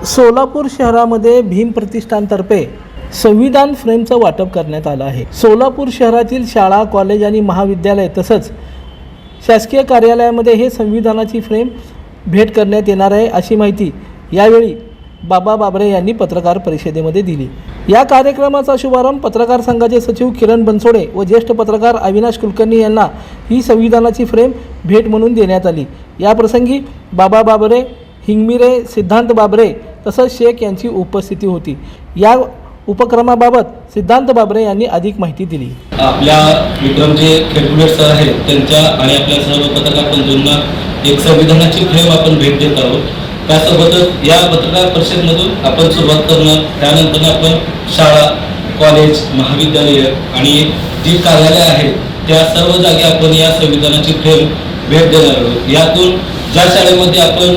सोलापूर शहरामध्ये भीम प्रतिष्ठानतर्फे संविधान फ्रेमचं वाटप करण्यात आलं आहे। सोलापूर शहरातील शाळा, कॉलेज आणि महाविद्यालय तसंच शासकीय कार्यालयामध्ये हे संविधानाची फ्रेम भेट करण्यात येणार आहे, अशी माहिती यावेळी बाबा बाबरे यांनी पत्रकार परिषदेमध्ये दिली। या कार्यक्रमाचा शुभारंभ पत्रकार संघाचे सचिव किरण बनसोडे व ज्येष्ठ पत्रकार अविनाश कुलकर्णी यांना ही संविधानाची फ्रेम भेट म्हणून देण्यात आली। या प्रसंगी बाबा बाबरे, हिंगमिरे, सिद्धांत बाबरे तसंच शेख यांची उपस्थिती होती। या उपक्रमाबाबत सिद्धांत बाबरे यांनी अधिक माहिती दिली। आपल्या विक्रमजी खेडकुले सर आहेत त्यांच्या आणि आपल्या सर्व पत्रकार बंधूंना एक संविधानाची फ्रेम आपण भेट देत आहोत। त्यासोबतच या पत्रकार परिषदेमधून आपण सुरुवात करणार, त्यानंतर आपण शाळा, कॉलेज, महाविद्यालय आणि जी कार्यालय आहेत त्या सर्व जागी आपण या संविधानाची फ्रेम भेट देणार आहोत। यातून ज्या शाळेमध्ये आपण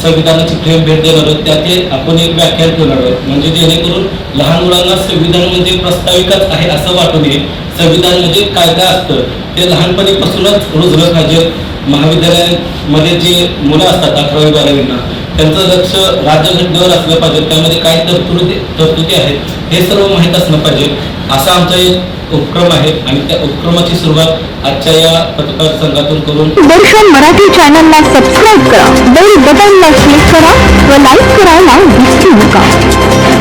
संविधानाची फ्रेम भेट देणार आहोत त्याचे आपण एक व्याख्यान करणार आहोत, म्हणजे जेणेकरून लहान मुलांना संविधान म्हणजे प्रास्ताविकच आहे असं वाटू नये। संविधान म्हणजे काय काय असतं ते लहानपणीपासूनच रुजलं पाहिजे। महाविद्यालयामध्ये जे मुलं असतात 11वी 12वीला त्यांचं लक्ष राज्यघटनेवर असलं पाहिजे, त्यामध्ये काय तरतुदी आहेत हे सर्व माहीत असलं पाहिजे, असा आमचा एक उपक्रम आहे आणि त्या उपक्रमाची सुरुवात आजच्या या पत्रकार संघातून करून दर्शन मराठी चॅनलला सबस्क्राईब करा, बेल बटनला क्लिक करा व लाईक करायला विसरू नका।